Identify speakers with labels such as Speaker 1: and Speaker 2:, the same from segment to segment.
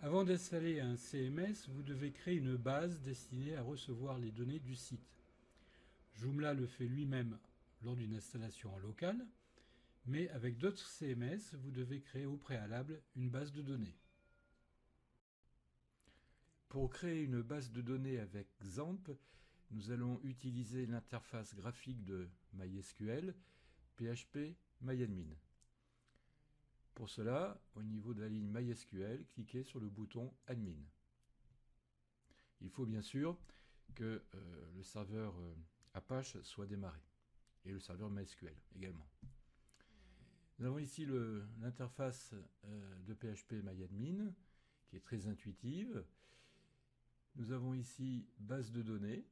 Speaker 1: Avant d'installer un CMS, vous devez créer une base destinée à recevoir les données du site. Joomla le fait lui-même lors d'une installation en local, mais avec d'autres CMS, vous devez créer au préalable une base de données. Pour créer une base de données avec XAMPP, nous allons utiliser l'interface graphique de MySQL, php-myadmin. Pour cela, au niveau de la ligne MySQL, cliquez sur le bouton Admin. Il faut bien sûr que le serveur Apache soit démarré, et le serveur MySQL également. Nous avons ici l'interface de php-myadmin, qui est très intuitive. Nous avons ici base de données.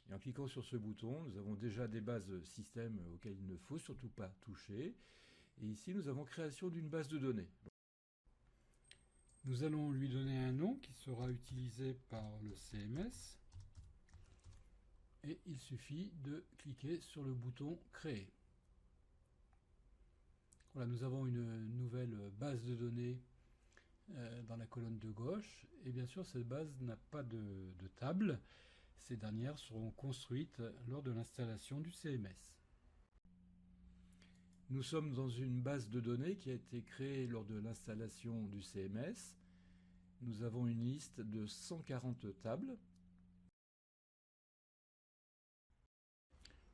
Speaker 1: Et en cliquant sur ce bouton, nous avons déjà des bases système auxquelles il ne faut surtout pas toucher. Et ici, nous avons création d'une base de données. Nous allons lui donner un nom qui sera utilisé par le CMS. Et il suffit de cliquer sur le bouton Créer. Voilà, nous avons une nouvelle base de données dans la colonne de gauche. Et bien sûr, cette base n'a pas de table. Ces dernières seront construites lors de l'installation du CMS. Nous sommes dans une base de données qui a été créée lors de l'installation du CMS. Nous avons une liste de 140 tables.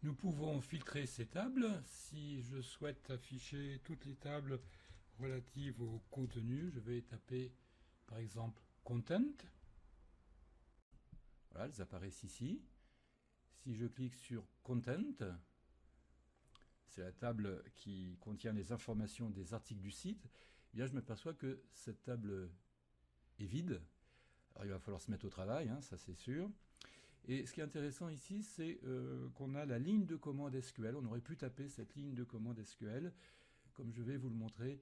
Speaker 1: Nous pouvons filtrer ces tables. Si je souhaite afficher toutes les tables relatives au contenu, je vais taper par exemple Content. Voilà, elles apparaissent ici. Si je clique sur Content, c'est la table qui contient les informations des articles du site, eh bien je m'aperçois que cette table est vide. Alors il va falloir se mettre au travail, ça c'est sûr. Et ce qui est intéressant ici, c'est qu'on a la ligne de commande SQL. On aurait pu taper cette ligne de commande SQL, comme je vais vous le montrer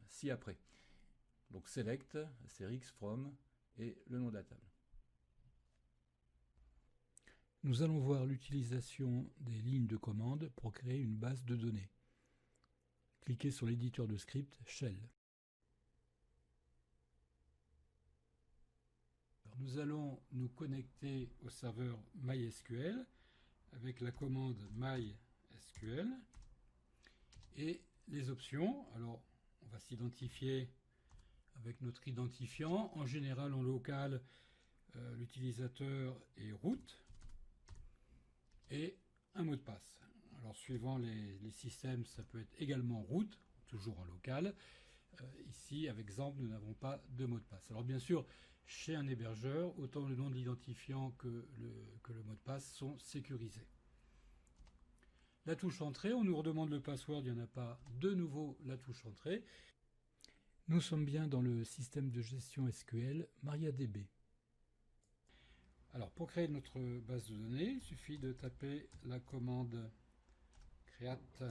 Speaker 1: ci-après. Donc select, X from et le nom de la table. Nous allons voir l'utilisation des lignes de commande pour créer une base de données. Cliquez sur l'éditeur de script Shell. Alors, nous allons nous connecter au serveur MySQL avec la commande MySQL et les options. Alors, on va s'identifier avec notre identifiant. En général, en local, l'utilisateur est root et un mot de passe. Alors, suivant les systèmes, ça peut être également root, toujours en local. Ici, avec XAMPP, nous n'avons pas de mot de passe. Alors bien sûr, chez un hébergeur, autant le nom de l'identifiant que le mot de passe sont sécurisés. La touche entrée, on nous redemande le password, il n'y en a pas. De nouveau, la touche entrée. Nous sommes bien dans le système de gestion SQL MariaDB. Alors pour créer notre base de données, il suffit de taper la commande create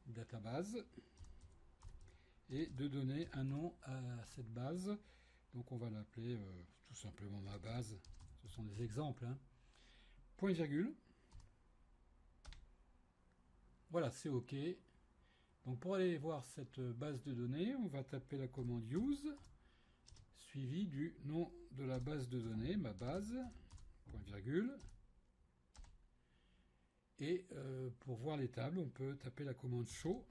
Speaker 1: database et de donner un nom à cette base. Donc on va l'appeler tout simplement ma base. Ce sont des exemples. Point virgule. Voilà, c'est OK. Donc pour aller voir cette base de données, on va taper la commande use, suivi du nom de la base de données, ma base, point virgule. Et pour voir les tables, on peut taper la commande show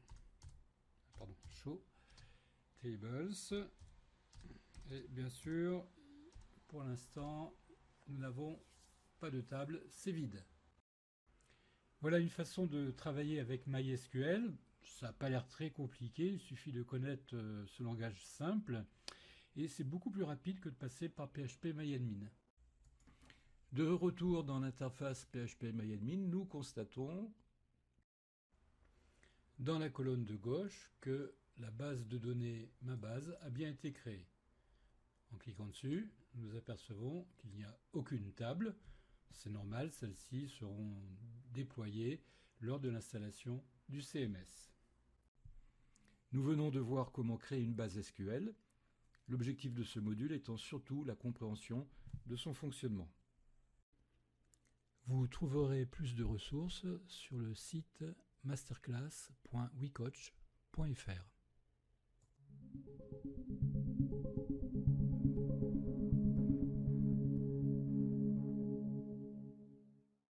Speaker 1: tables. Et bien sûr, pour l'instant, nous n'avons pas de table, c'est vide. Voilà une façon de travailler avec MySQL. Ça n'a pas l'air très compliqué, il suffit de connaître ce langage simple. Et c'est beaucoup plus rapide que de passer par php-myadmin. De retour dans l'interface php-myadmin, nous constatons dans la colonne de gauche que la base de données ma base a bien été créée. En cliquant dessus, nous apercevons qu'il n'y a aucune table. C'est normal, celles-ci seront déployées lors de l'installation du CMS. Nous venons de voir comment créer une base SQL, l'objectif de ce module étant surtout la compréhension de son fonctionnement. Vous trouverez plus de ressources sur le site masterclass.wecoach.fr.